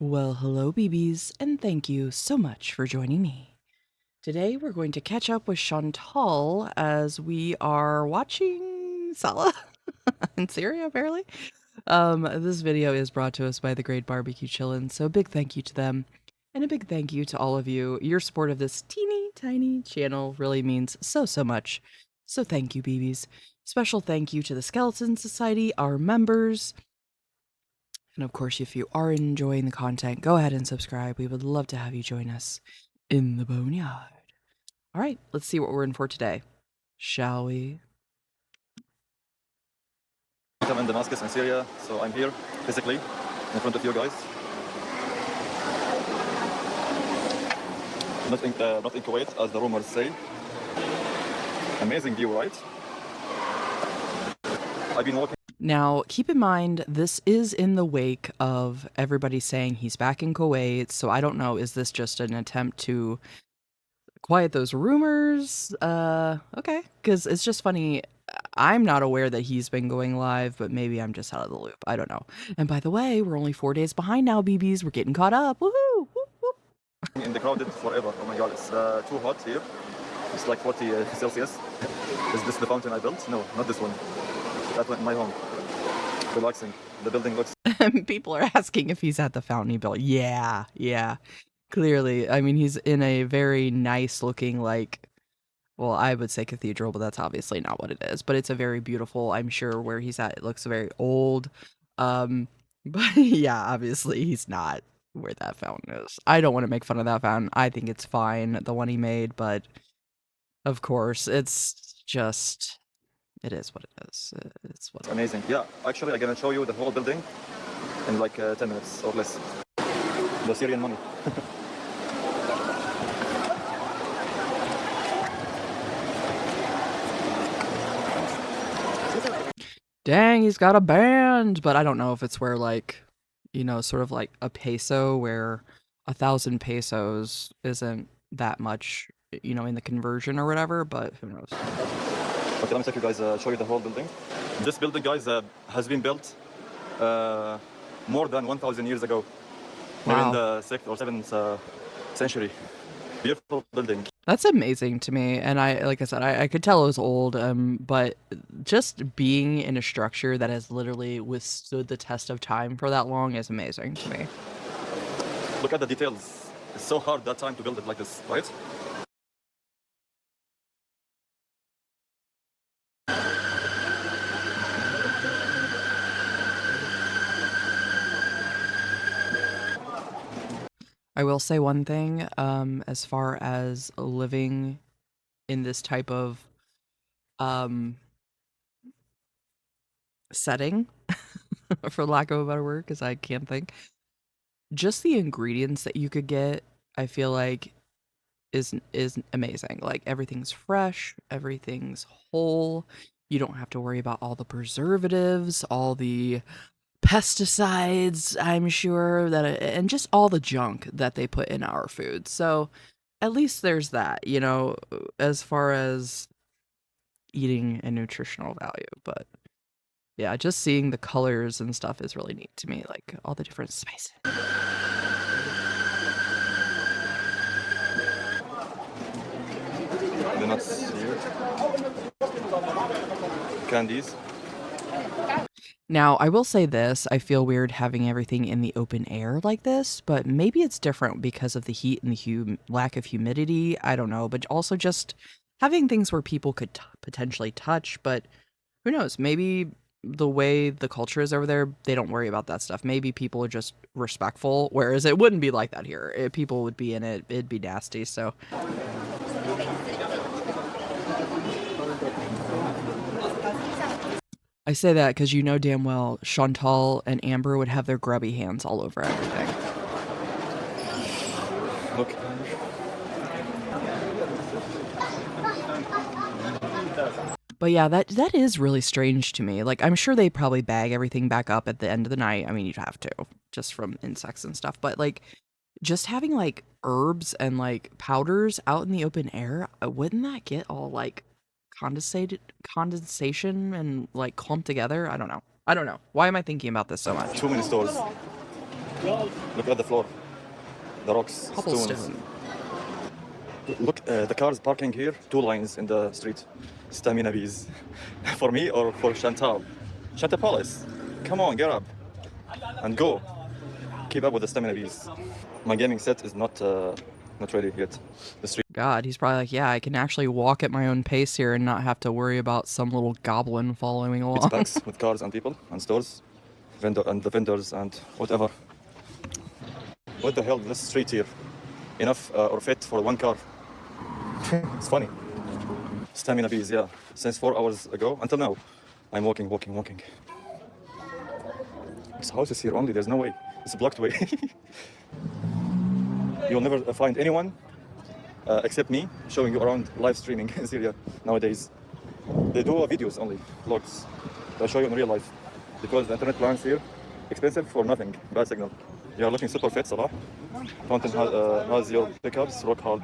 Well, hello, BBs, and thank you so much for joining me. Today, we're going to catch up with Chantal as we are watching Salah in Syria, apparently. This video is brought to us by the Great Barbecue Chillin, so a big thank you to them, and a big thank you to all of you. Your support of this teeny tiny channel really means so much. So thank you, BBs. Special thank you to the Skeleton Society, our members. And of course, if you are enjoying the content, go ahead and subscribe. We would love to have you join us in the boneyard. All right, let's see what we're in for today. Shall we? I'm in Damascus in Syria, so I'm here physically in front of you guys. Not in Kuwait, as the rumors say. Amazing view, right? I've been walking. Now, keep in mind, this is in the wake of everybody saying he's back in Kuwait, so I don't know, is this just an attempt to quiet those rumors? Okay, because it's just funny. I'm not aware that he's been going live, but maybe I'm just out of the loop. I don't know. And by the way, we're only 4 days behind now, BBs. We're getting caught up. Woohoo! Whoop, whoop. In the crowded forever. Oh my god, it's too hot here. It's like 40 Celsius. Is this the fountain I built? No, not this one. That one in my home. Relaxing. The building looks... People are asking if he's at the fountain he built. Yeah. Clearly. I mean, he's in a very nice looking, like, well, I would say cathedral, but that's obviously not what it is. But it's a very beautiful, I'm sure where he's at, it looks very old. But yeah, obviously he's not where that fountain is. I don't want to make fun of that fountain. I think it's fine, the one he made, but of course, it's just... It is what it is. It's what. Amazing. Yeah, actually, I'm gonna show you the whole building in like 10 minutes or less. The Syrian money. Dang, he's got a band, but I don't know if it's where, like, you know, sort of like a peso, where 1,000 pesos isn't that much, you know, in the conversion or whatever, but who knows. Okay, let me take you guys, show you the whole building. This building, guys, has been built more than 1,000 years ago. Maybe in the 6th or 7th century. Beautiful building. That's amazing to me, and like I said, I could tell it was old, but just being in a structure that has literally withstood the test of time for that long is amazing to me. Look at the details. It's so hard that time to build it like this, right? I will say one thing, as far as living in this type of setting, for lack of a better word, because I can't think. Just the ingredients that you could get, I feel like is amazing. Like, everything's fresh, everything's whole. You don't have to worry about all the preservatives, all the pesticides, I'm sure, and just all the junk that they put in our food. So at least there's that, you know, as far as eating and nutritional value. But yeah, just seeing the colors and stuff is really neat to me, like all the different spices. The nuts here. Candies. Now, I will say this, I feel weird having everything in the open air like this, but maybe it's different because of the heat and the lack of humidity, I don't know, but also just having things where people could potentially touch, but who knows, maybe the way the culture is over there, they don't worry about that stuff. Maybe people are just respectful, whereas it wouldn't be like that here. If people would be in it, it'd be nasty, so... I say that because you know damn well Chantal and Amber would have their grubby hands all over everything. Look. But yeah, that is really strange to me. Like, I'm sure they probably bag everything back up at the end of the night. I mean, you'd have to, just from insects and stuff. But, like, just having, like, herbs and, like, powders out in the open air, wouldn't that get all, like, condensation and like clumped together? I don't know. Why am I thinking about this so much? Too many stores. Look at the floor, the rocks, stones. Cobblestone. Look, the cars parking here, 2 lines in the street. Stamina bees. For me or for Chantal? Chantal Palace. Come on, get up and go. Keep up with the stamina bees. My gaming set is not ready yet. The street God, he's probably like, yeah, I can actually walk at my own pace here and not have to worry about some little goblin following it's along. packed with cars and people and stores, the vendors and whatever. What the hell? This street here, enough or fit for 1 car? It's funny. Stamina bees, yeah. Since 4 hours ago until now, I'm walking. This house is here only. There's no way. It's a blocked way. You'll never find anyone except me showing you around live streaming in Syria nowadays. They do videos only, vlogs. I'll show you in real life. Because the internet plans here, expensive for nothing, bad signal. You are looking super fit, Salah. Fountain has your pickups, rock hard.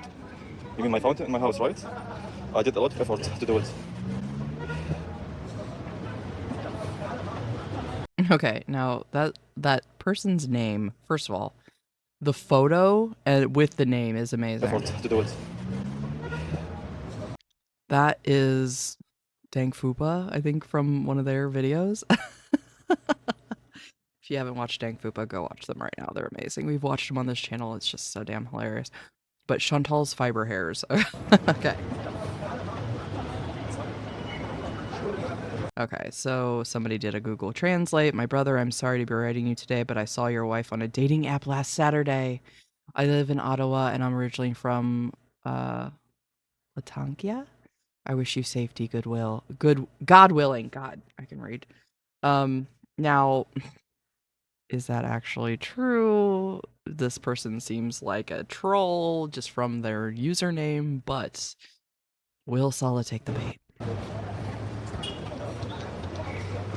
You mean my fountain in my house, right? I did a lot of effort to do it. Okay, now that person's name, first of all, the photo with the name is amazing. Effort to do it. That is Dang Fupa, I think, from one of their videos. If you haven't watched Dang Fupa, go watch them right now. They're amazing. We've watched them on this channel. It's just so damn hilarious. But Chantal's fiber hairs. Okay. Okay, so somebody did a Google Translate. My brother, I'm sorry to be writing you today, but I saw your wife on a dating app last Saturday. I live in Ottawa and I'm originally from Latankia. I wish you safety, goodwill. God willing. God, I can read. Now, is that actually true? This person seems like a troll just from their username, but will Salah take the bait?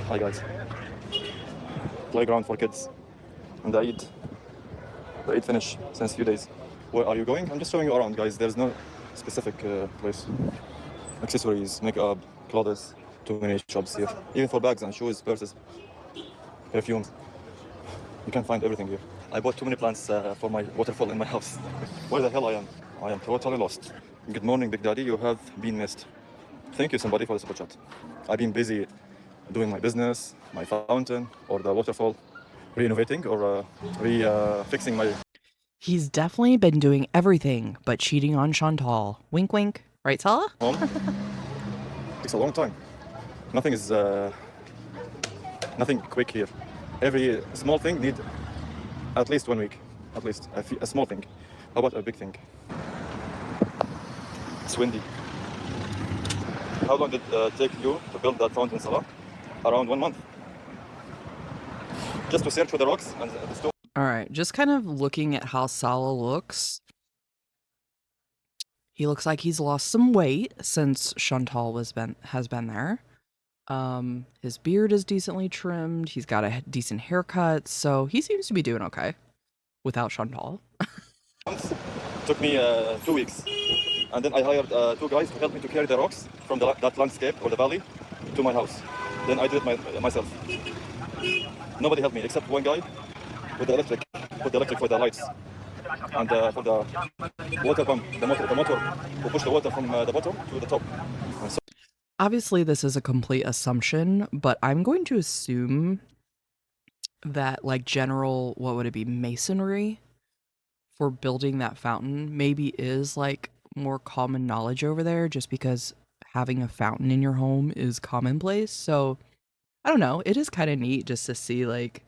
Hi guys. Playground for kids. And the Eid finish since few days. Where are you going? I'm just showing you around, guys. There's no specific place. Accessories, makeup, clothes, too many shops here. Even for bags and shoes, purses, perfumes. You can find everything here. I bought too many plants for my waterfall in my house. Where the hell I am? I am totally lost. Good morning, Big Daddy. You have been missed. Thank you, somebody, for the super chat. I've been busy doing my business, my fountain, or the waterfall, renovating or fixing my... He's definitely been doing everything but cheating on Chantal. Wink, wink. Right, Salah? home. Takes a long time. Nothing is nothing quick here. Every small thing need at least 1 week. At least a small thing. How about a big thing? It's windy. How long did it take you to build that fountain, Salah? Around 1 month. Just to search for the rocks and the stone. All right, just kind of looking at how Salah looks. He looks like he's lost some weight since Chantal has been there. His beard is decently trimmed. He's got a decent haircut, so he seems to be doing okay without Chantal. Took me 2 weeks. And then I hired 2 guys to help me to carry the rocks from that landscape or the valley to my house. Then I did it myself. Nobody helped me except one guy with the electric, for the lights and for the water pump, the motor who pushed the water from the bottom to the top. And so Obviously, this is a complete assumption, but I'm going to assume that, like, general, what would it be, masonry for building that fountain maybe is, like, more common knowledge over there just because having a fountain in your home is commonplace. So, I don't know. It is kind of neat just to see, like,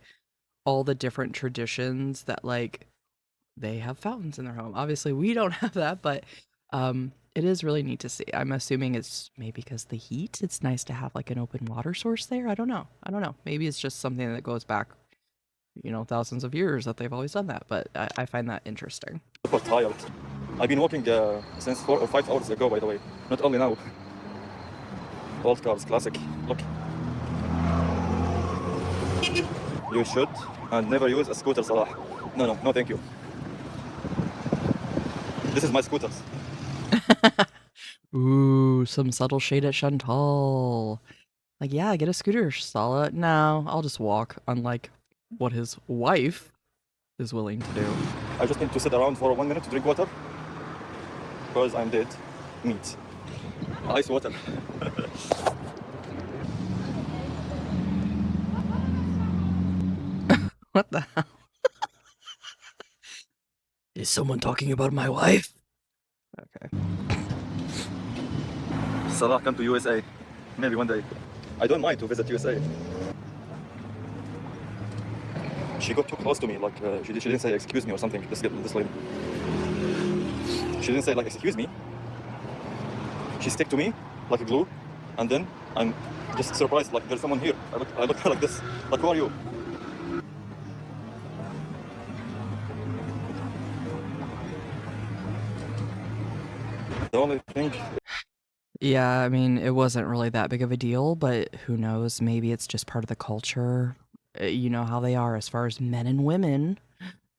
all the different traditions that, like, they have fountains in their home. Obviously, we don't have that, but it is really neat to see. I'm assuming it's maybe because the heat. It's nice to have like an open water source there. I don't know. Maybe it's just something that goes back, thousands of years that they've always done that. But I find that interesting. super tired. I've been walking since 4 or 5 hours ago, by the way. Not only now. Old cars, classic. Look. You should and never use a scooter, Salah. No, thank you. This is my scooters. Ooh, some subtle shade at Chantal. Like, yeah, get a scooter, Salah. No, I'll just walk. Unlike what his wife is willing to do. I just need to sit around for 1 minute to drink water because I'm dead meat. Ice water. What the hell? Is someone talking about my wife? Okay. Salah, come to USA. Maybe one day. I don't mind to visit USA. She got too close to me, like she didn't say excuse me or something. This lady. She didn't say like excuse me. She stick to me like a glue, and then I'm just surprised like there's someone here. I look like this. Like who are you? The only thing. Yeah, I mean, it wasn't really that big of a deal, but who knows? Maybe it's just part of the culture. You know how they are as far as men and women.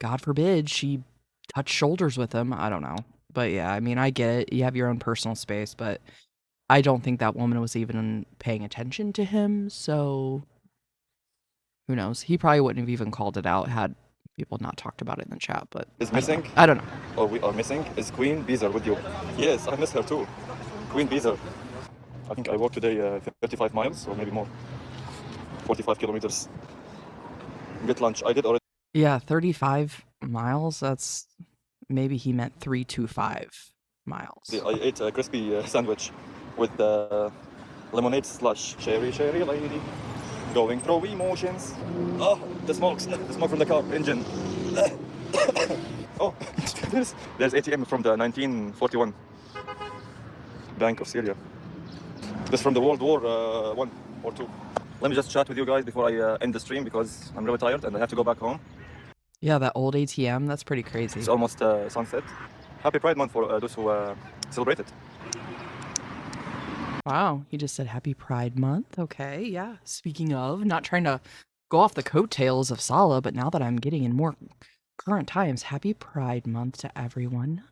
God forbid she touched shoulders with him. I don't know. But yeah, I mean, I get it. You have your own personal space, but I don't think that woman was even paying attention to him. So who knows? He probably wouldn't have even called it out had people not talked about it in the chat. But Is missing? I don't know. Or we are missing? Is Queen Beezer with you? Yes, I miss her too. Queen Beezer. I think I walked today 35 miles or maybe more. 45 kilometers. Get lunch. I did already. Yeah, 35 miles. That's maybe he meant 325 miles. I ate a crispy sandwich with lemonade slush. Cherry lady. Going through emotions. Oh, the smoke from the car engine. Oh, there's ATM from the 1941 Bank of Syria. This from the World War One or Two. Let me just chat with you guys before I end the stream because I'm really tired and I have to go back home. Yeah, that old ATM, that's pretty crazy. It's almost sunset. Happy Pride Month for those who celebrate it. Wow, he just said Happy Pride Month. Okay, yeah. Speaking of, not trying to go off the coattails of Salah, but now that I'm getting in more current times, Happy Pride Month to everyone.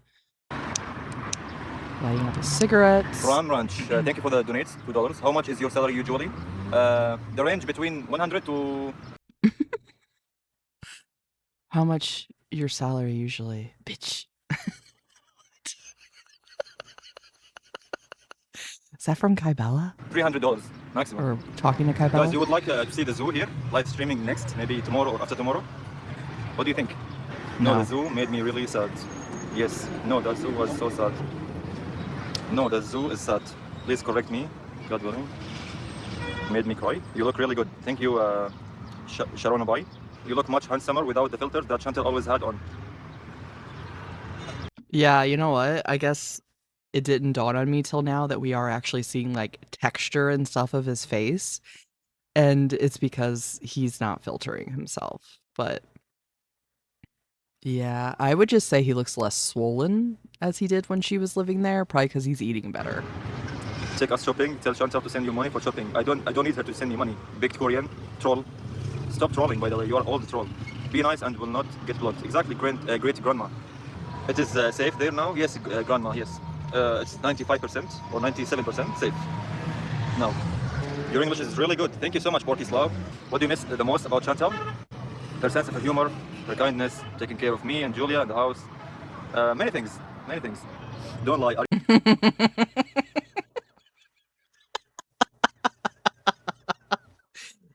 Lighting up his cigarettes. Ram Ranch, thank you for the donates, $2. How much is your salary usually? The range between 100 to... How much your salary usually? Bitch. Is that from Kaibala? $300 maximum. Or talking to Kaibala? Guys, you would like to see the zoo here, live streaming next, maybe tomorrow or after tomorrow? What do you think? No, the zoo made me really sad. Yes, no, the zoo was so sad. No, the zoo is sad. Please correct me, God willing. Made me cry. You look really good. Thank you, Sharon Abai. You look much handsomer without the filter that Chantel always had on. Yeah, you know what? I guess it didn't dawn on me till now that we are actually seeing like texture and stuff of his face. And it's because he's not filtering himself. But yeah, I would just say he looks less swollen as he did when she was living there, probably because he's eating better. Take us shopping. Tell Chantal to send you money for shopping. I don't need her to send me money. Big Korean troll. Stop trolling, by the way. You are all the troll. Be nice and will not get blocked. Exactly, great grandma. It is safe there now? Yes, grandma, yes. It's 95% or 97% safe. No. Your English is really good. Thank you so much, Porky Slav. What do you miss the most about Chantal? Her sense of humor, her kindness, taking care of me and Julia in the house. Many things. Don't lie.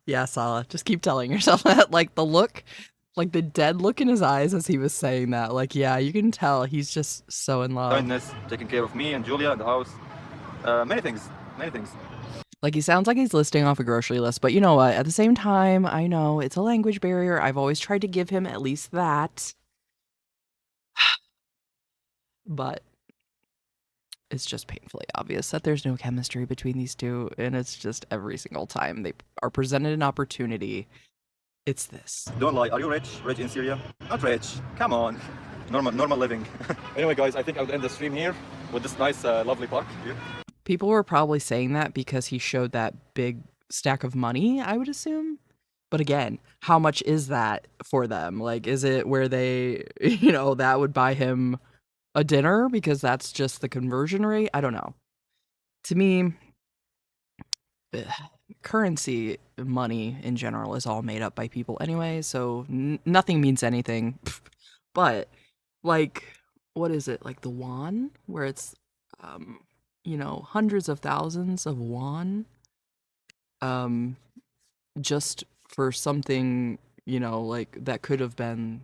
Yeah, Salah, just keep telling yourself that. Like the look, like the dead look in his eyes as he was saying that. Like, yeah, you can tell he's just so in love. Kindness, taking care of me and Julia in the house. Many things. Like, he sounds like he's listing off a grocery list, but you know what? At the same time, I know it's a language barrier. I've always tried to give him at least that. But it's just painfully obvious that there's no chemistry between these two, and it's just every single time they are presented an opportunity, it's this. Don't lie. Are you rich? Rich in Syria? Not rich. Come on. Normal living. Anyway, guys, I think I'll end the stream here with this nice, lovely park here. People were probably saying that because he showed that big stack of money, I would assume. But again, how much is that for them? Like, is it where they, that would buy him a dinner because that's just the conversion rate? I don't know. To me, currency, money in general, is all made up by people anyway, so nothing means anything. But, like, what is it? Like the won, where it's, um, hundreds of thousands of won, um, just for something, like that could have been,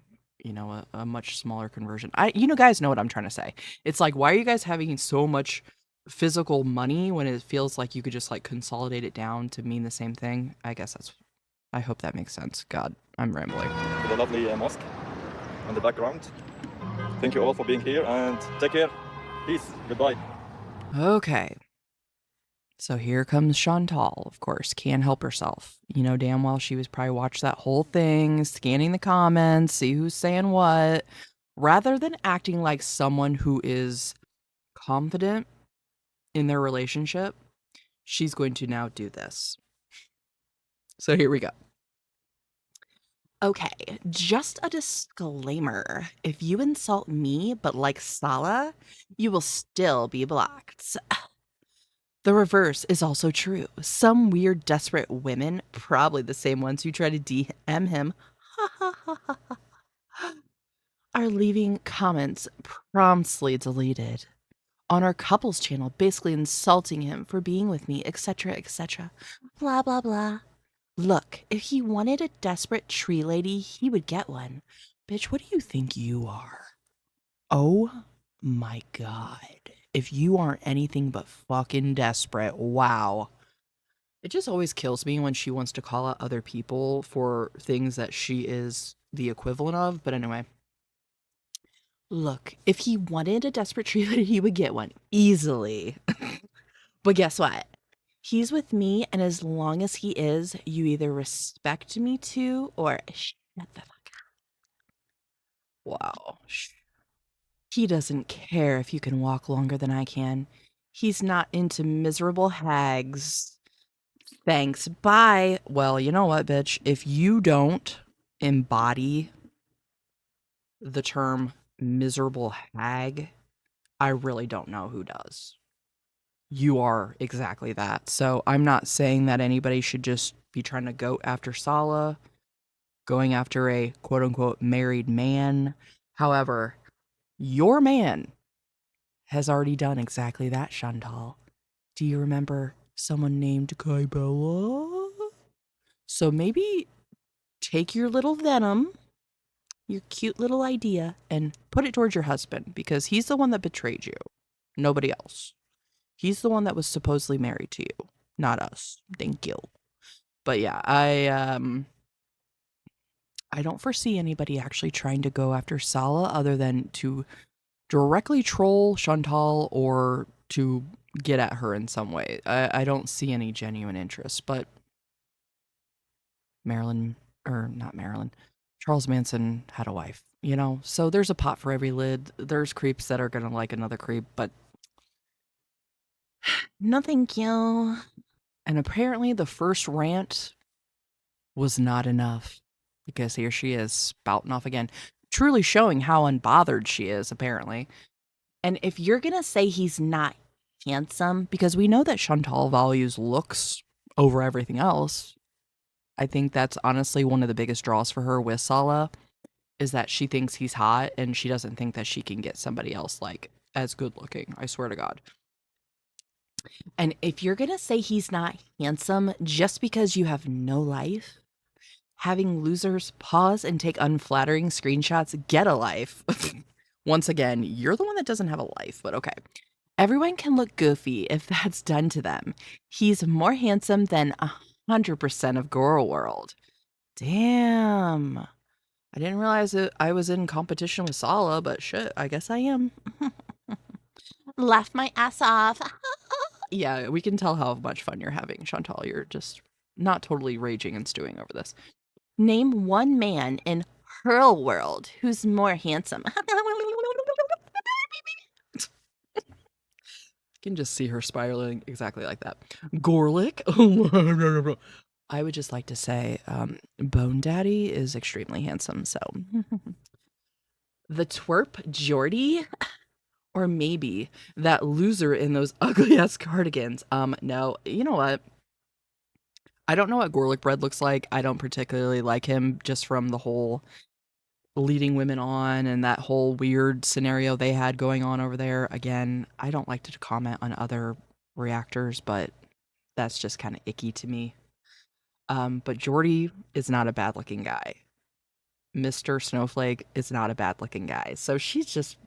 a much smaller conversion. Guys know what I'm trying to say. It's like, why are you guys having so much physical money when it feels like you could just like consolidate it down to mean the same thing? I hope that makes sense. God, I'm rambling. With a lovely mosque on the background. Thank you all for being here and take care. Peace. Goodbye. Okay. So here comes Chantal, of course, can't help herself. You know damn well she was probably watched that whole thing, scanning the comments, see who's saying what, rather than acting like someone who is confident in their relationship. She's going to now do this. So here we go. Okay, just a disclaimer. If you insult me but like Salah, you will still be blocked. The reverse is also true. Some weird, desperate women, probably the same ones who try to DM him, are leaving comments promptly deleted on our couples channel, basically insulting him for being with me, etc., etc. Blah, blah, blah. Look, if he wanted a desperate tree lady, he would get one. Bitch, what do you think you are? Oh my god. If you aren't anything but fucking desperate, wow. It just always kills me when she wants to call out other people for things that she is the equivalent of. But anyway. Look, if he wanted a desperate tree lady, he would get one. Easily. But guess what? He's with me, and as long as he is, you either respect me too or shut the fuck up. Wow. He doesn't care if you can walk longer than I can. He's not into miserable hags. Thanks. Bye. Well, you know what, bitch? If you don't embody the term miserable hag, I really don't know who does. You are exactly that. So I'm not saying that anybody should just be trying to go after Salah, going after a quote unquote married man. However, your man has already done exactly that, Chantal. Do you remember someone named Kybella? So maybe take your little venom, your cute little idea, and put it towards your husband because he's the one that betrayed you. Nobody else. He's the one that was supposedly married to you, not us. Thank you. But yeah, I don't foresee anybody actually trying to go after Salah other than to directly troll Chantal or to get at her in some way. I don't see any genuine interest, but not Marilyn, Charles Manson had a wife, So there's a pot for every lid. There's creeps that are gonna like another creep, but no thank you. And apparently the first rant was not enough because here she is spouting off again, truly showing how unbothered she is, apparently. And if you're going to say he's not handsome, because we know that Chantal values looks over everything else, I think that's honestly one of the biggest draws for her with Salah is that she thinks he's hot and she doesn't think that she can get somebody else like as good looking. I swear to God. And if you're going to say he's not handsome just because you have no life, having losers pause and take unflattering screenshots, get a life. Once again, you're the one that doesn't have a life, but okay. Everyone can look goofy if that's done to them. He's more handsome than 100% of Girl World. Damn. I didn't realize I was in competition with Salah, but shit, I guess I am. Laugh my ass off. Yeah, we can tell how much fun you're having, Chantal. You're just not totally raging and stewing over this. Name one man in Hurl World who's more handsome. Can just see her spiraling exactly like that. Gorlick. I would just like to say, Bone Daddy is extremely handsome. So, the twerp Jordy, or maybe that loser in those ugly ass cardigans. No, you know what? I don't know what garlic bread looks like. I don't particularly like him just from the whole leading women on and that whole weird scenario they had going on over there. Again, I don't like to comment on other reactors, but that's just kind of icky to me. But Jordy is not a bad looking guy. Mr. Snowflake is not a bad looking guy. So she's just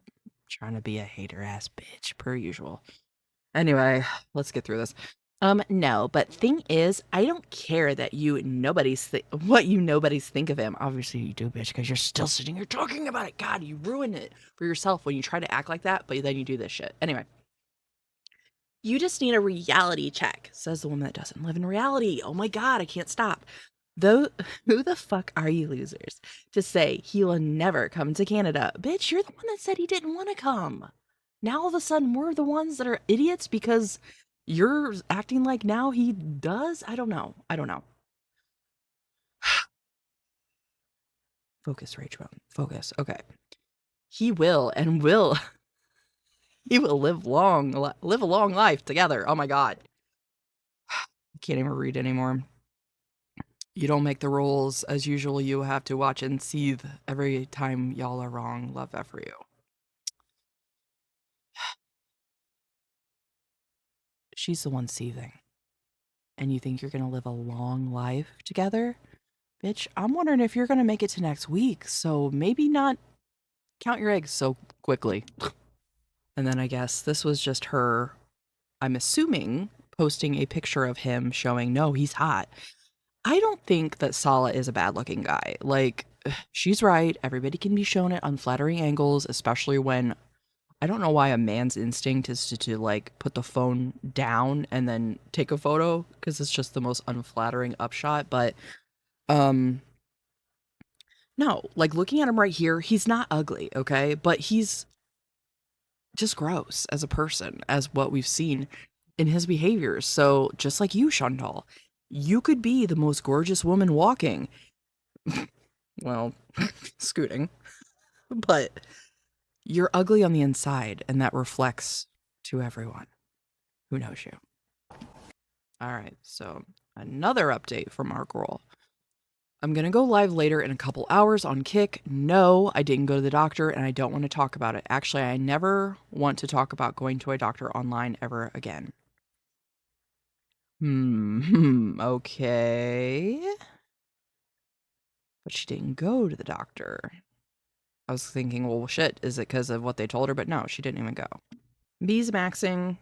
trying to be a hater ass bitch per usual. Anyway, let's get through this. No, but thing is, I don't care that what you nobodies think of him. Obviously you do, bitch, because you're still sitting here talking about it. God, you ruin it for yourself when you try to act like that, but then you do this shit. Anyway, you just need a reality check, says the woman that doesn't live in reality. Oh my god, I can't stop. Though, who the fuck are you losers to say he will never come to Canada? Bitch, you're the one that said he didn't want to come. Now all of a sudden we're the ones that are idiots because you're acting like now he does? I don't know. Focus, Rage Bone. Focus. Okay. He will and will he will live a long life together. Oh my god. I can't even read anymore. You don't make the rules. As usual, you have to watch and seethe every time y'all are wrong. Love that for you. She's the one seething. And you think you're going to live a long life together? Bitch, I'm wondering if you're going to make it to next week. So maybe not count your eggs so quickly. And then I guess this was just her, I'm assuming, posting a picture of him showing, no, he's hot. I don't think that Salah is a bad looking guy. Like, she's right. Everybody can be shown at unflattering angles, especially when I don't know why a man's instinct is to like put the phone down and then take a photo because it's just the most unflattering upshot. But um no, like looking at him right here, he's not ugly, okay? But he's just gross as a person, as what we've seen in his behaviors. So just like you, Chantal, you could be the most gorgeous woman walking. Well, scooting, but you're ugly on the inside, and that reflects to everyone who knows you. All right, so another update from our girl. I'm going to go live later in a couple hours on Kick. No, I didn't go to the doctor and I don't want to talk about it. Actually, I never want to talk about going to a doctor online ever again. Okay. But she didn't go to the doctor. I was thinking, well, shit, is it because of what they told her? But no, she didn't even go. Bees maxing.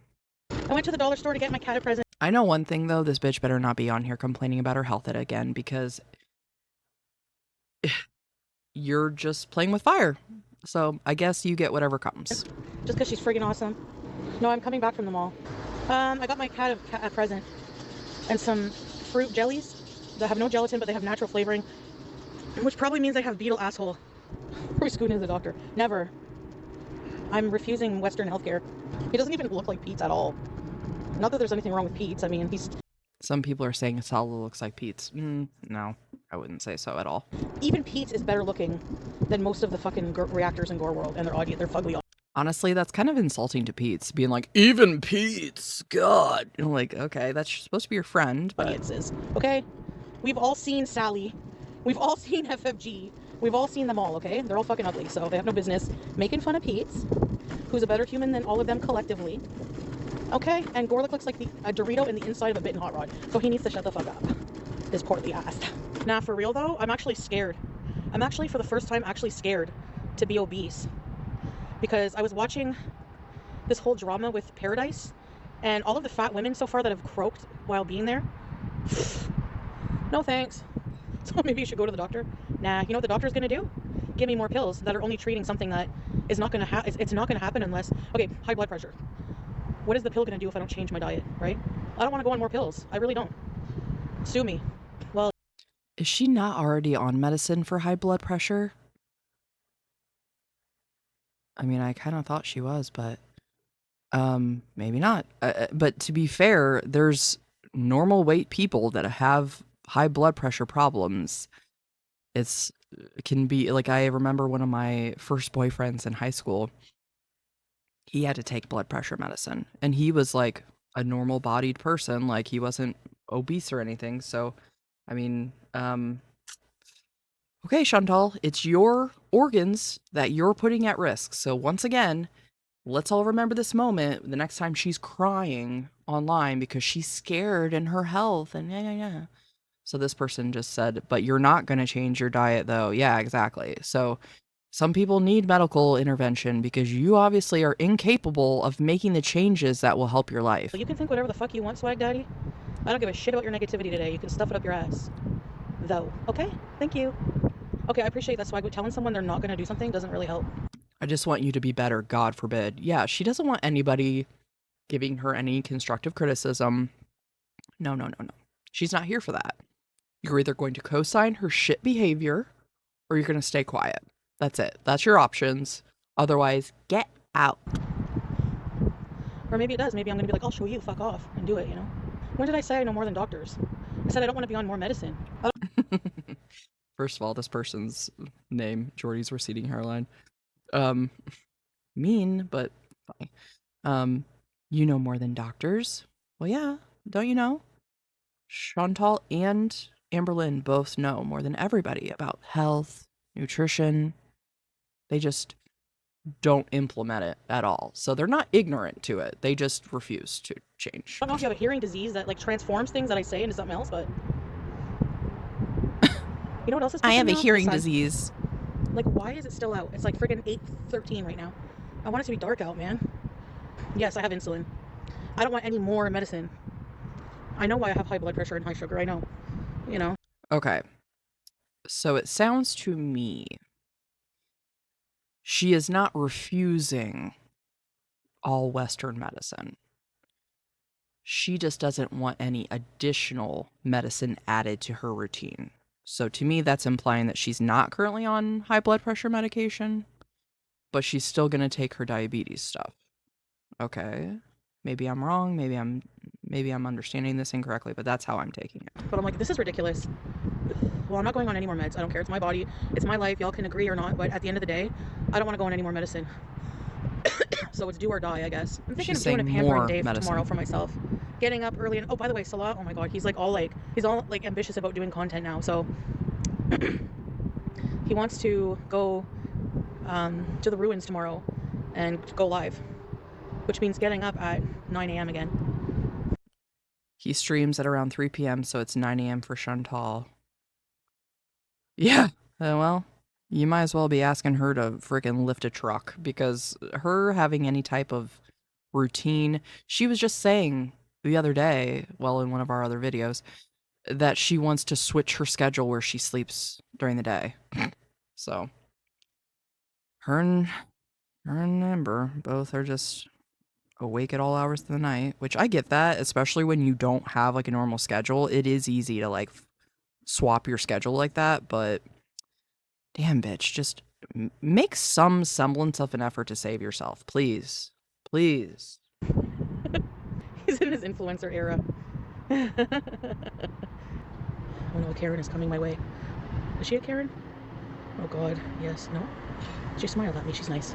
I went to the dollar store to get my cat a present. I know one thing, though. This bitch better not be on here complaining about her health again because you're just playing with fire. So I guess you get whatever comes. Just because she's friggin' awesome. No, I'm coming back from the mall. I got my cat a present and some fruit jellies that have no gelatin, but they have natural flavoring, which probably means I have beetle asshole. Are we scooting to the doctor? Never. I'm refusing Western healthcare. He doesn't even look like Pete's at all. Not that there's anything wrong with Pete's. I mean, he's... Some people are saying Salah looks like Pete's. No, I wouldn't say so at all. Even Pete's is better looking than most of the fucking reactors in GORLWORLD, and they're fugly. Honestly, that's kind of insulting to Pete's, being like, even Pete's, God. And like, okay, that's supposed to be your friend, but... Audiences, okay? We've all seen Sally. We've all seen FFG. We've all seen them all, okay? They're all fucking ugly, so they have no business making fun of Pete's, who's a better human than all of them collectively. Okay? And Gorlick looks like a Dorito in the inside of a bitten hot rod, so he needs to shut the fuck up. His portly ass. Nah, for real though, I'm actually scared. I'm actually, for the first time, actually scared to be obese. Because I was watching this whole drama with Paradise, and all of the fat women so far that have croaked while being there. No thanks. So maybe you should go to the doctor. Nah, you know what the doctor's gonna do? Give me more pills that are only treating something that is not gonna it's not gonna happen unless... Okay, high blood pressure. What is the pill gonna do if I don't change my diet, right? I don't want to go on more pills. I really don't. Sue me. Well... Is she not already on medicine for high blood pressure? I mean, I kind of thought she was, but maybe not. But to be fair, there's normal weight people that have high blood pressure problems. It can be like, I remember one of my first boyfriends in high school. He had to take blood pressure medicine, and he was like a normal bodied person. Like, he wasn't obese or anything. So, I mean, okay, Chantal, it's your organs that you're putting at risk. So once again, let's all remember this moment the next time she's crying online because she's scared in her health and yeah. So this person just said, but you're not going to change your diet though. Yeah, exactly. So some people need medical intervention because you obviously are incapable of making the changes that will help your life. You can think whatever the fuck you want, Swag Daddy. I don't give a shit about your negativity today. You can stuff it up your ass. Though. Okay? Thank you. Okay, I appreciate that, Swag, but telling someone they're not going to do something doesn't really help. I just want you to be better, God forbid. Yeah, she doesn't want anybody giving her any constructive criticism. No. She's not here for that. You're either going to co-sign her shit behavior or you're going to stay quiet. That's it. That's your options. Otherwise, get out. Or maybe it does. Maybe I'm going to be like, I'll show you, fuck off, and do it, you know? When did I say I know more than doctors? I said I don't want to be on more medicine. First of all, this person's name, Jordy's receding hairline. Mean, but fine. You know more than doctors? Well, yeah, don't you know? Chantal and Amberlynn both know more than everybody about health, nutrition. They just don't implement it at all. So they're not ignorant to it. They just refuse to change. I don't know if you have a hearing disease that like transforms things that I say into something else, but you know what else is? I have a pissing me off? hearing The sun. disease. Like, why is it still out? It's like freaking 8:13 right now. I want it to be dark out, man. Yes, I have insulin. I don't want any more medicine. I know why I have high blood pressure and high sugar. I know. You know. Okay. So it sounds to me she is not refusing all Western medicine. She just doesn't want any additional medicine added to her routine. So to me, that's implying that she's not currently on high blood pressure medication, but she's still going to take her diabetes stuff. Okay. Maybe I'm wrong. Maybe I'm understanding this incorrectly, but that's how I'm taking it. But I'm like, this is ridiculous. Well, I'm not going on any more meds. I don't care. It's my body. It's my life. Y'all can agree or not, but at the end of the day, I don't want to go on any more medicine. So it's do or die, I guess. I'm thinking She's of doing a saying pampering more day medicine. tomorrow for myself. Getting up early and oh, by the way, Salah, oh my god, he's all ambitious about doing content now. So he wants to go to the ruins tomorrow and go live, which means getting up at 9 a.m. again. He streams at around 3 p.m., so it's 9 a.m. for Chantal. Yeah, well, you might as well be asking her to freaking lift a truck because her having any type of routine, she was just saying the other day, well, in one of our other videos, that she wants to switch her schedule where she sleeps during the day. So, her and Amber both are just awake at all hours of the night, which I get that, especially when you don't have like a normal schedule. It is easy to like swap your schedule like that, but damn, bitch, just make some semblance of an effort to save yourself, please. Please. He's in his influencer era. Oh no, Karen is coming my way. Is she a Karen? Oh god, yes, no? She smiled at me, she's nice.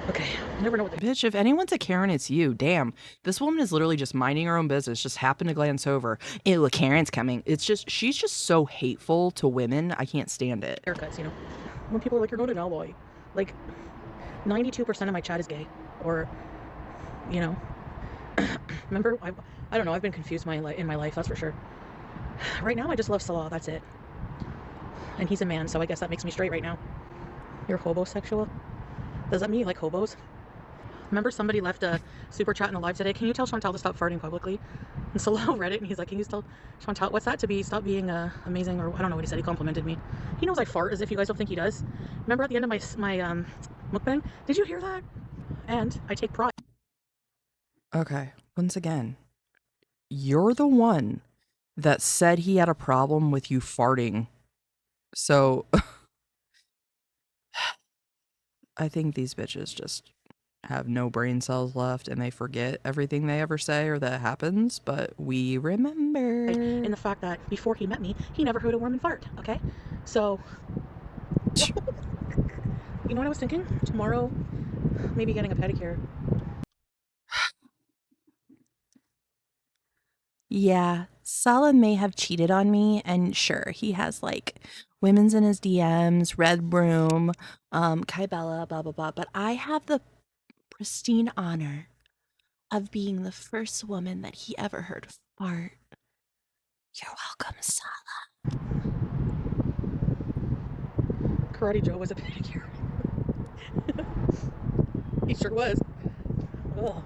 Okay, I never know what Bitch, if anyone's a Karen, it's you. Damn. This woman is literally just minding her own business, just happened to glance over. Ew, a Karen's coming. It's just, she's just so hateful to women. I can't stand it. haircuts, you know? When people are like, you're not an ally. Like, 92% of my chat is gay. Or, you know. Remember, I don't know, I've been confused in my life, that's for sure. Right now, I just love Salah, that's it. And he's a man, so I guess that makes me straight right now. You're hobosexual? Does that mean you like hobos? Remember somebody left a super chat in the live today, can you tell Chantal to stop farting publicly? And Salah read it and he's like, can you tell Chantal, what's that to be, stop being amazing, or I don't know what he said, he complimented me. He knows I fart as if you guys don't think he does. Remember at the end of my mukbang? Did you hear that? And I take pride. Okay, once again, you're the one that said he had a problem with you farting. So, I think these bitches just have no brain cells left and they forget everything they ever say or that happens, but we remember. In the fact that before he met me, he never heard a woman fart, okay? So, you know what I was thinking? Tomorrow, maybe getting a pedicure. Yeah, Salah may have cheated on me, and sure, he has like women's in his DMs, Red Room, Kybella, blah blah blah. But I have the pristine honor of being the first woman that he ever heard fart. You're welcome, Salah. Karate Joe was a pedicure. He sure was. Ugh.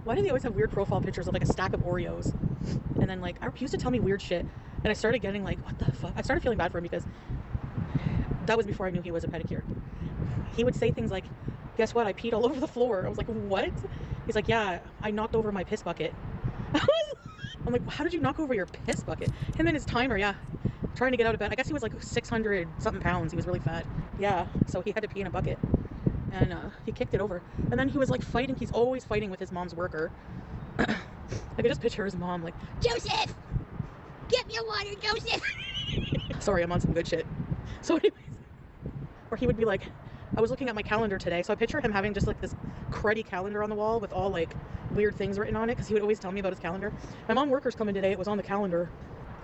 Why do they always have weird profile pictures of like a stack of Oreos? And then like, he used to tell me weird shit. And I started getting like, what the fuck? I started feeling bad for him because that was before I knew he was a pedicure. He would say things like, guess what? I peed all over the floor. I was like, what? He's like, yeah, I knocked over my piss bucket. I'm like, how did you knock over your piss bucket? Him and his timer, yeah. Trying to get out of bed. I guess he was like 600 something pounds. He was really fat. Yeah, so he had to pee in a bucket. And he kicked it over. And then he was like fighting. He's always fighting with his mom's worker. I could just picture his mom like, Joseph! Get me a water, Joseph! Sorry, I'm on some good shit. So anyways, or he would be like, I was looking at my calendar today, so I picture him having just like this cruddy calendar on the wall with all like weird things written on it, because he would always tell me about his calendar. My mom worker's coming today, it was on the calendar.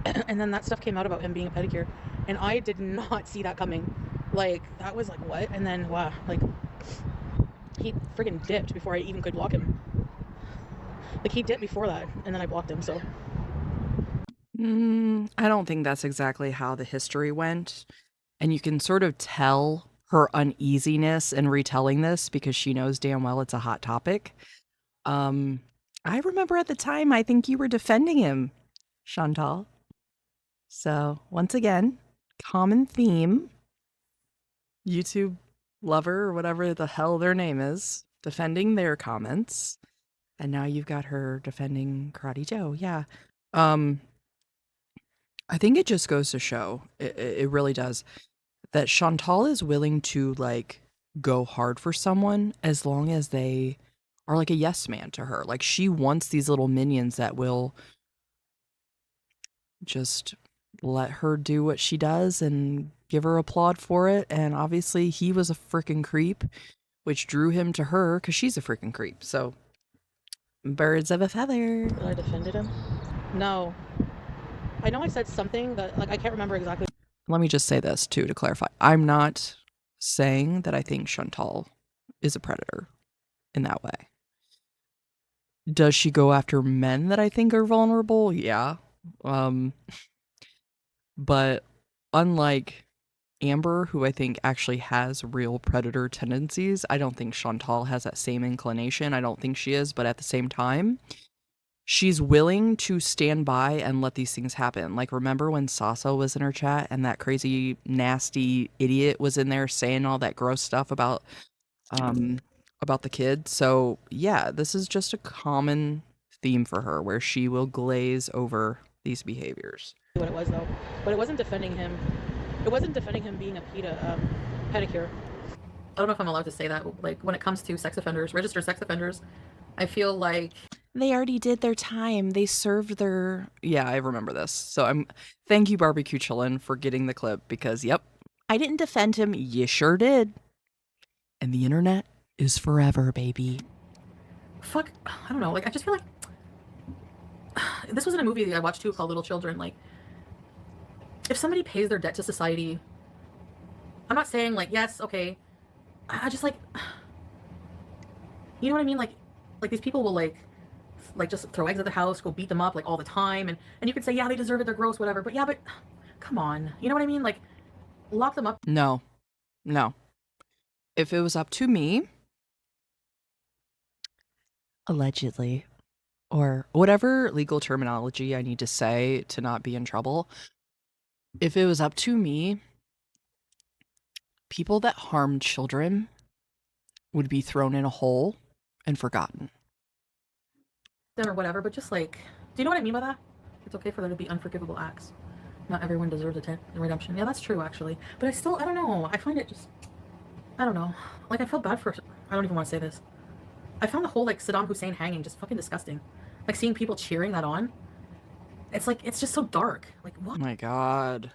And then that stuff came out about him being a pedicure, and I did not see that coming. Like, that was like, what? And then, wow, like, he friggin' dipped before I even could block him. Like, he dipped before that, and then I blocked him, so. I don't think that's exactly how the history went. And you can sort of tell her uneasiness in retelling this because she knows damn well it's a hot topic. I remember at the time, I think you were defending him, Chantal. So, once again, common theme. YouTube lover or whatever the hell their name is, defending their comments. And now you've got her defending Karate Joe. Yeah. I think it just goes to show, it really does, that Chantal is willing to like go hard for someone as long as they are like a yes man to her. Like she wants these little minions that will just let her do what she does and give her applaud for it. And obviously he was a freaking creep, which drew him to her because she's a freaking creep. So birds of a feather. Did I defended him? No. I know I said something that, like, I can't remember exactly. Let me just say this too to clarify. I'm not saying that I think Chantal is a predator in that way. Does she go after men that I think are vulnerable? Yeah. But unlike Amber, who I think actually has real predator tendencies, I don't think Chantal has that same inclination. I don't think she is, but at the same time, she's willing to stand by and let these things happen. Like, remember when Sasa was in her chat and that crazy, nasty idiot was in there saying all that gross stuff about the kid? So, yeah, this is just a common theme for her where she will glaze over these behaviors. What it was, though. But it wasn't defending him. It wasn't defending him being a pedicure. I don't know if I'm allowed to say that. Like, when it comes to sex offenders, registered sex offenders, I feel like they already did their time. They served their... Yeah, I remember this. So thank you, Barbecue Chillin, for getting the clip because, yep, I didn't defend him. You sure did. And the internet is forever, baby. Fuck, I don't know. Like, I just feel like this was in a movie that I watched too called Little Children. Like, if somebody pays their debt to society, I'm not saying like, yes, okay. I just like, you know what I mean? Like these people will like just throw eggs at the house, go beat them up like all the time. And you can say, yeah, they deserve it. They're gross, whatever. But yeah, but come on. You know what I mean? Like, lock them up. No. If it was up to me, allegedly, or whatever legal terminology I need to say to not be in trouble, if it was up to me, people that harm children would be thrown in a hole and forgotten. Or whatever, but just like, do you know what I mean by that? It's okay for there to be unforgivable acts. Not everyone deserves a redemption. Yeah, that's true, actually. But I don't know. I find it just, I don't know. Like, I feel bad for, I don't even want to say this. I found the whole, like, Saddam Hussein hanging just fucking disgusting. Like, seeing people cheering that on. It's like, it's just so dark. Like, what? Oh my God.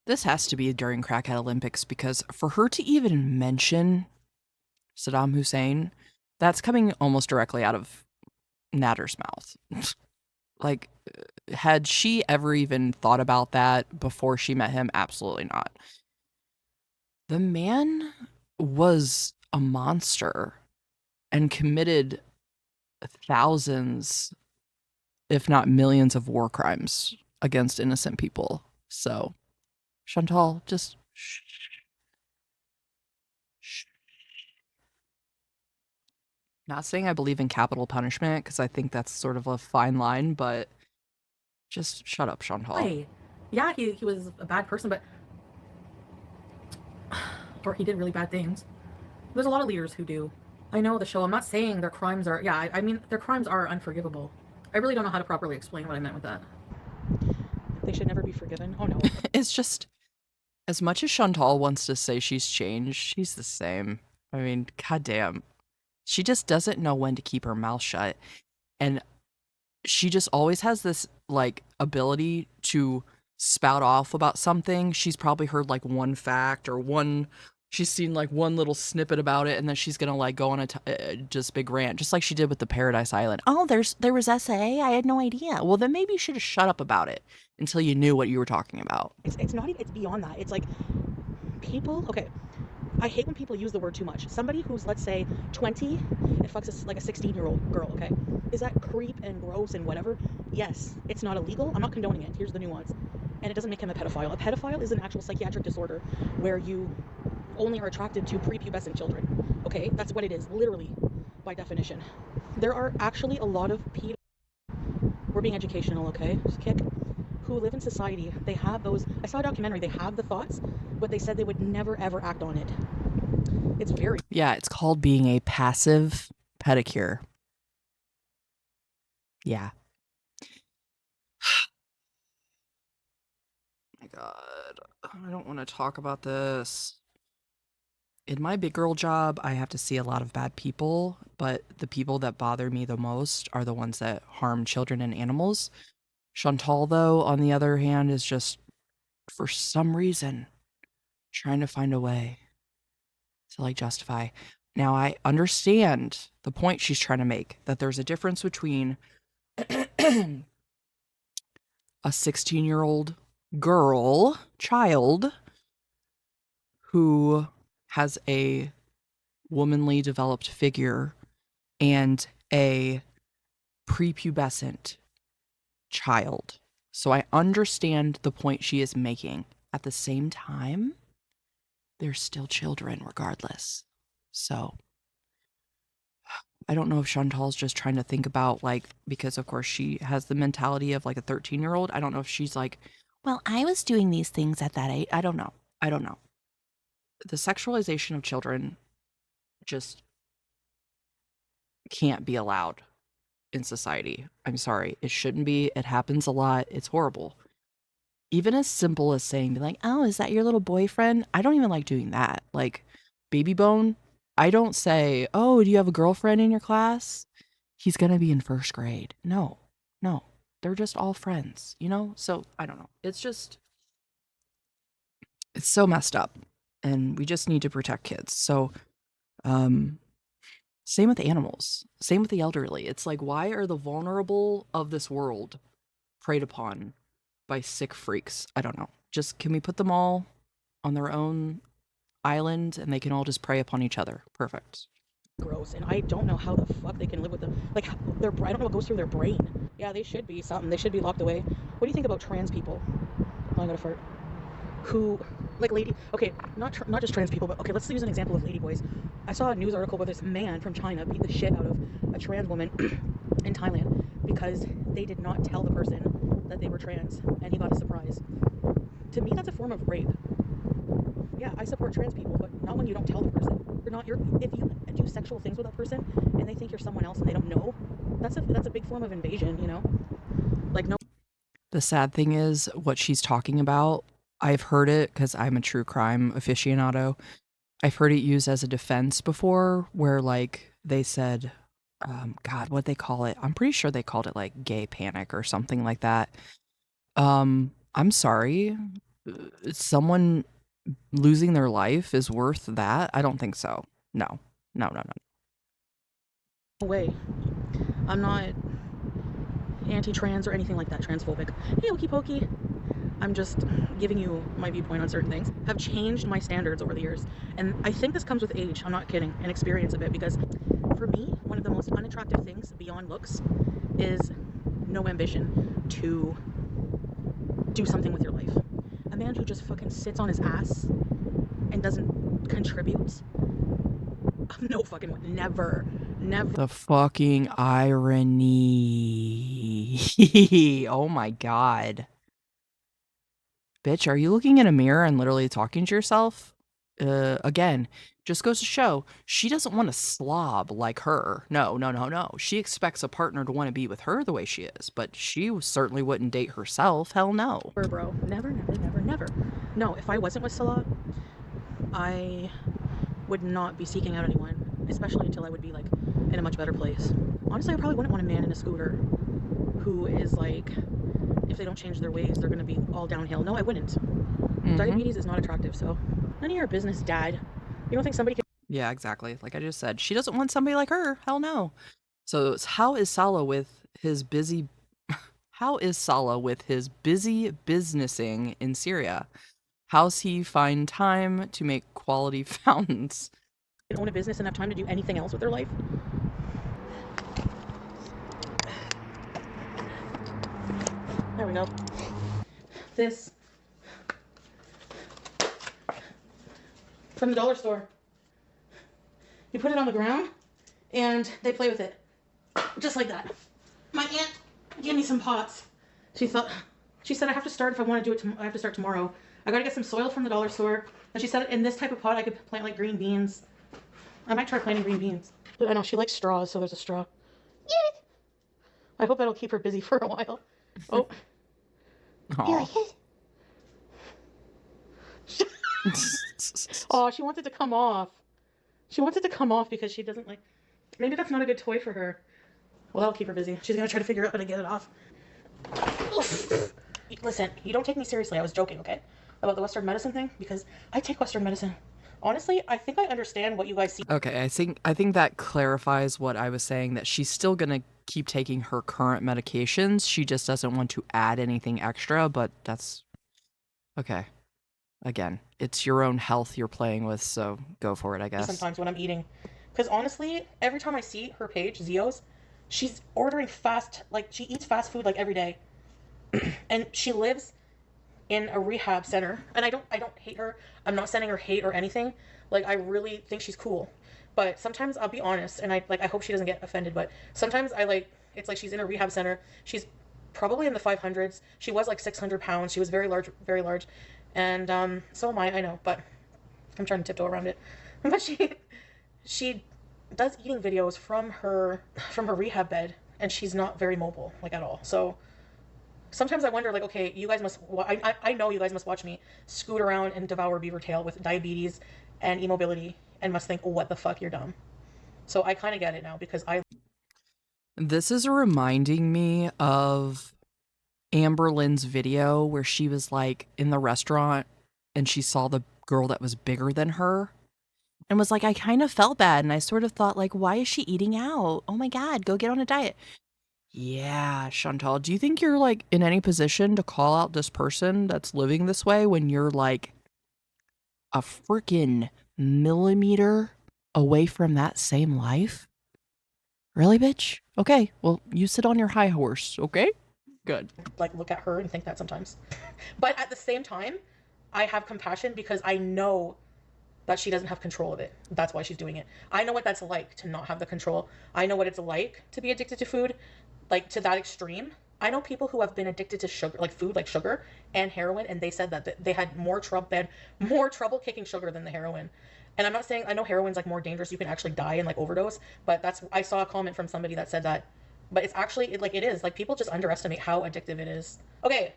This has to be during Crackhead Olympics because for her to even mention Saddam Hussein, That's coming almost directly out of Natter's mouth. Like, had she ever even thought about that before she met him? Absolutely not. The man was a monster and committed thousands, if not millions, of war crimes against innocent people. So, Chantal, just shh. Shh. Not saying I believe in capital punishment because I think that's sort of a fine line, but just shut up, Chantal. Hey, yeah, he was a bad person, but or he did really bad things. There's a lot of leaders who do. I know the show. I'm not saying their crimes are. Yeah, I mean their crimes are unforgivable. I really don't know how to properly explain what I meant with that. They should never be forgiven. Oh no. It's just, as much as Chantal wants to say she's changed, she's the same. I mean, goddamn. She just doesn't know when to keep her mouth shut. And she just always has this, like, ability to spout off about something. She's probably heard, like, one fact or she's seen, like, one little snippet about it, and then she's gonna, like, go on a just big rant, just like she did with the Paradise Island. Oh, there was SA? I had no idea. Well, then maybe you should have shut up about it until you knew what you were talking about. It's not even, it's beyond that. It's like people, okay, I hate when people use the word too much. Somebody who's, let's say, 20 and fucks like a 16-year-old girl, okay? Is that creep and gross and whatever? Yes, it's not illegal. I'm not condoning it. Here's the nuance. And it doesn't make him a pedophile. A pedophile is an actual psychiatric disorder where you only are attracted to prepubescent children, okay? That's what it is, literally, by definition. There are actually a lot of pedophiles, we're being educational, okay? Just kick, who live in society. They have those, I saw a documentary, they have the thoughts, but they said they would never ever act on it. It's very, Yeah, it's called being a passive pedicure. Yeah. My God, I don't want to talk about this. In my big girl job, I have to see a lot of bad people, but the people that bother me the most are the ones that harm children and animals. Chantal, though, on the other hand, is just, for some reason, trying to find a way to, like, justify. Now, I understand the point she's trying to make, that there's a difference between a 16-year-old child, who has a womanly developed figure, and a prepubescent child. So I understand the point she is making. At the same time, they're still children regardless. So I don't know if Chantal's just trying to think about, like, because of course she has the mentality of like a 13-year-old. I don't know if she's like, well, I was doing these things at that age. I don't know. The sexualization of children just can't be allowed in society. I'm sorry. It shouldn't be. It happens a lot. It's horrible. Even as simple as saying, like, oh, is that your little boyfriend? I don't even like doing that. Like, baby bone, I don't say, oh, do you have a girlfriend in your class? He's going to be in first grade. No. They're just all friends, you know? So I don't know. It's so messed up. And we just need to protect kids. So, same with animals, same with the elderly. It's like, why are the vulnerable of this world preyed upon by sick freaks? I don't know. Just, can we put them all on their own island and they can all just prey upon each other? Perfect. gross, and I don't know how the fuck they can live with them. Like, I don't know what goes through their brain. Yeah, they should be something. They should be locked away. What do you think about trans people? Oh, I gotta fart. Who, like, okay, not just trans people, but okay, let's use an example of ladyboys. I saw a news article where this man from China beat the shit out of a trans woman in Thailand because they did not tell the person that they were trans, and he got a surprise. To me, that's a form of rape. Yeah, I support trans people, but not when you don't tell the person. If you do sexual things with that person and they think you're someone else and they don't know, that's a big form of invasion, you know? Like, no. The sad thing is, what she's talking about, I've heard it because I'm a true crime aficionado. I've heard it used as a defense before, where, like, they said, God, what'd they call it? I'm pretty sure they called it, like, gay panic or something like that. I'm sorry. Someone losing their life is worth that? I don't think so. No. way. I'm not anti-trans or anything like that, transphobic. Hey, okey pokey. I'm just giving you my viewpoint on certain things. Have changed my standards over the years. And I think this comes with age, I'm not kidding, and experience a bit, because for me, one of the most unattractive things beyond looks is no ambition to do something with your life. A man who just fucking sits on his ass and doesn't contribute. No fucking way. Never. The fucking irony. Oh my god. Bitch, are you looking in a mirror and literally talking to yourself? Again, just goes to show she doesn't want a slob like her. No, no, no, no. She expects a partner to want to be with her the way she is, but she certainly wouldn't date herself. Hell no. Bro. Never, never, never, never. No, if I wasn't with Salah, I would not be seeking out anyone, especially until I would be like in a much better place. Honestly, I probably wouldn't want a man in a scooter who is like, if they don't change their ways, they're gonna be all downhill. No, I wouldn't. Diabetes is not attractive, so none of your business, Dad. You don't think somebody can... Yeah, exactly. Like I just said, she doesn't want somebody like her. Hell no. So how is Salah with his busy businessing in Syria? How's he find time to make quality fountains? own a business and have time to do anything else with their life? There we go. This from the dollar store. You put it on the ground and they play with it. Just like that. My aunt gave me some pots. She said I have to start if I want to do it. I have to start tomorrow. I gotta get some soil from the dollar store. And she said in this type of pot I could plant like green beans. I might try planting green beans. But I know she likes straws, so there's a straw. Yeah. I hope that'll keep her busy for a while. Oh. You like it? Oh, she wants it to come off. She wants it to come off because she doesn't like... Maybe that's not a good toy for her. Well, that'll keep her busy. She's gonna try to figure out how to get it off. Listen, you don't take me seriously. I was joking, okay? About the Western medicine thing, because I take Western medicine. Honestly, I think I understand what you guys see. Okay, I think that clarifies what I was saying, that she's still gonna keep taking her current medications. She just doesn't want to add anything extra, but that's okay. Again, it's your own health you're playing with, so go for it, I guess. Sometimes when I'm eating. Because honestly, every time I see her page, Zio's, she's ordering fast, like she eats fast food like every day. And she lives in a rehab center. And I don't hate her. I'm not sending her hate or anything. Like, I really think she's cool. But sometimes I'll be honest, and I hope she doesn't get offended, but sometimes it's like she's in a rehab center. She's probably in the 500s. She was like 600 pounds. She was very large, very large. And so am I know, but I'm trying to tiptoe around it. But she does eating videos from her rehab bed, and she's not very mobile, like, at all. So sometimes I wonder, like, okay, you guys must, I know you guys must watch me scoot around and devour beaver tail with diabetes and immobility and must think, oh, what the fuck, you're dumb. So I kind of get it now, because This is reminding me of Amber Lynn's video where she was like in the restaurant and she saw the girl that was bigger than her and was like, I kind of felt bad. And I sort of thought, like, why is she eating out? Oh my God, go get on a diet. Yeah, Chantal, do you think you're like in any position to call out this person that's living this way when you're like a freaking millimeter away from that same life? Really, bitch? Okay, well, you sit on your high horse, okay? Good. like look at her and think that sometimes. But at the same time, I have compassion because I know that she doesn't have control of it. That's why she's doing it. I know what that's like to not have the control. I know what it's like to be addicted to food, like to that extreme. I know people who have been addicted to sugar, like food, like sugar and heroin, and they said that they had more trouble kicking sugar than the heroin. And I'm not saying, I know heroin's like more dangerous. You can actually die and like overdose, but I saw a comment from somebody that said that. But it's actually, it is. Like, people just underestimate how addictive it is. Okay,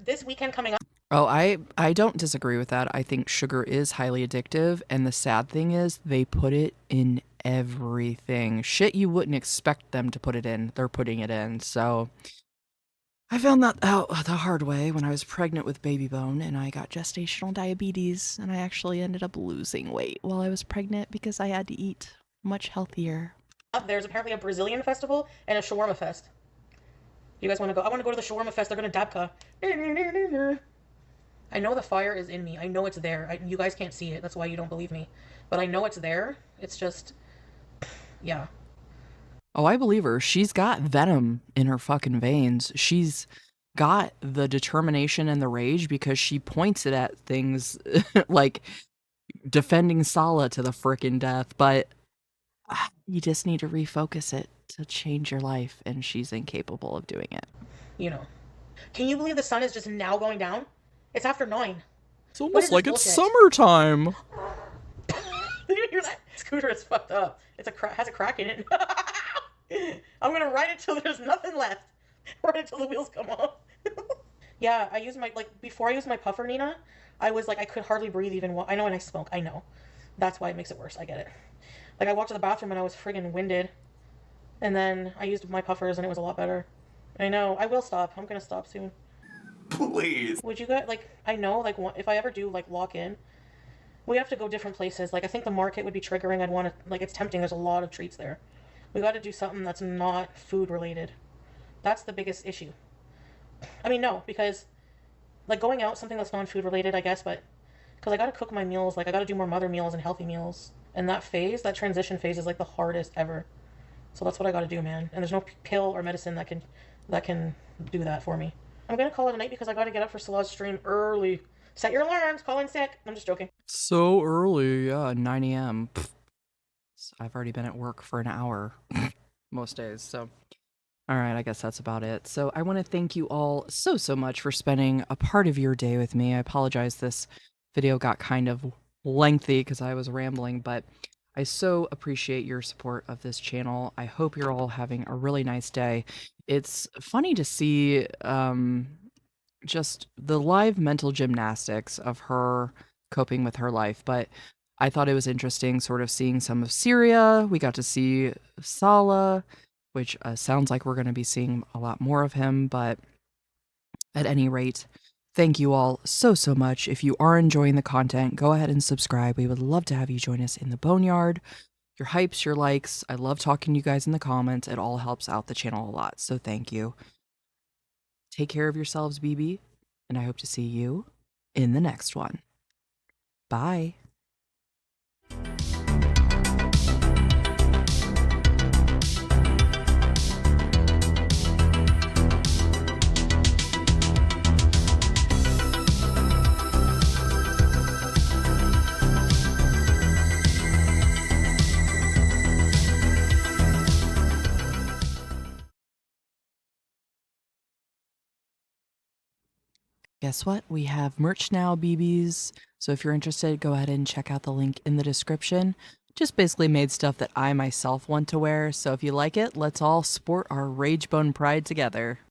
this weekend coming up. Oh, I don't disagree with that. I think sugar is highly addictive, and the sad thing is they put it in everything. Shit you wouldn't expect them to put it in, they're putting it in. So I found that out the hard way when I was pregnant with Baby Bone, and I got gestational diabetes, and I actually ended up losing weight while I was pregnant because I had to eat much healthier. There's apparently a Brazilian festival and a shawarma fest. You guys want to go? I want to go to the shawarma fest. They're gonna dabka. I know the fire is in me. I know it's there. You guys can't see it. That's why you don't believe me. But I know it's there. It's just, yeah. Oh, I believe her. She's got venom in her fucking veins. She's got the determination and the rage because she points it at things like defending Salah to the frickin' death. But you just need to refocus it to change your life, and she's incapable of doing it. You know. Can you believe the sun is just now going down? It's after 9. It's What almost is like this it's bullshit? summertime. Did you hear that? Scooter is fucked up. Has a crack in it. I'm gonna ride it till there's nothing left. Ride it till the wheels come off. Yeah, I used my before I used my puffer, Nina. I was like I could hardly breathe even. I know when I smoke. I know. That's why it makes it worse. I get it. Like I walked to the bathroom and I was friggin' winded, and then I used my puffers and it was a lot better. I know. I will stop. I'm gonna stop soon. Please. Would you guys like? I know. Like, if I ever do like lock in, we have to go different places. Like, I think the market would be triggering. I'd want to like. It's tempting. There's a lot of treats there. We got to do something that's not food related. That's the biggest issue. I mean, no, because like going out, something that's non-food related, I guess, but because I got to cook my meals. Like, I got to do more mother meals and healthy meals. And that transition phase is like the hardest ever. So that's what I got to do, man. And there's no pill or medicine that can do that for me. I'm gonna call it a night because I got to get up for Salah's stream early. Set your alarms. Call in sick. I'm just joking. So early, yeah, 9 a.m. I've already been at work for an hour most days, so. All right, I guess that's about it. So I want to thank you all so much for spending a part of your day with me. I apologize this video got kind of lengthy because I was rambling, but I so appreciate your support of this channel. I hope you're all having a really nice day. It's funny to see just the live mental gymnastics of her coping with her life, but I thought it was interesting sort of seeing some of Syria. We got to see Salah, which sounds like we're going to be seeing a lot more of him, but at any rate, thank you all so much. If you are enjoying the content, go ahead and subscribe. We would love to have you join us in the boneyard. Your hypes, your likes. I love talking to you guys in the comments. It all helps out the channel a lot, so thank you. Take care of yourselves, BB, and I hope to see you in the next one. Bye. Guess what? We have merch now, BBs. So if you're interested, go ahead and check out the link in the description. Just basically made stuff that I myself want to wear. So if you like it, let's all sport our Ragebone pride together.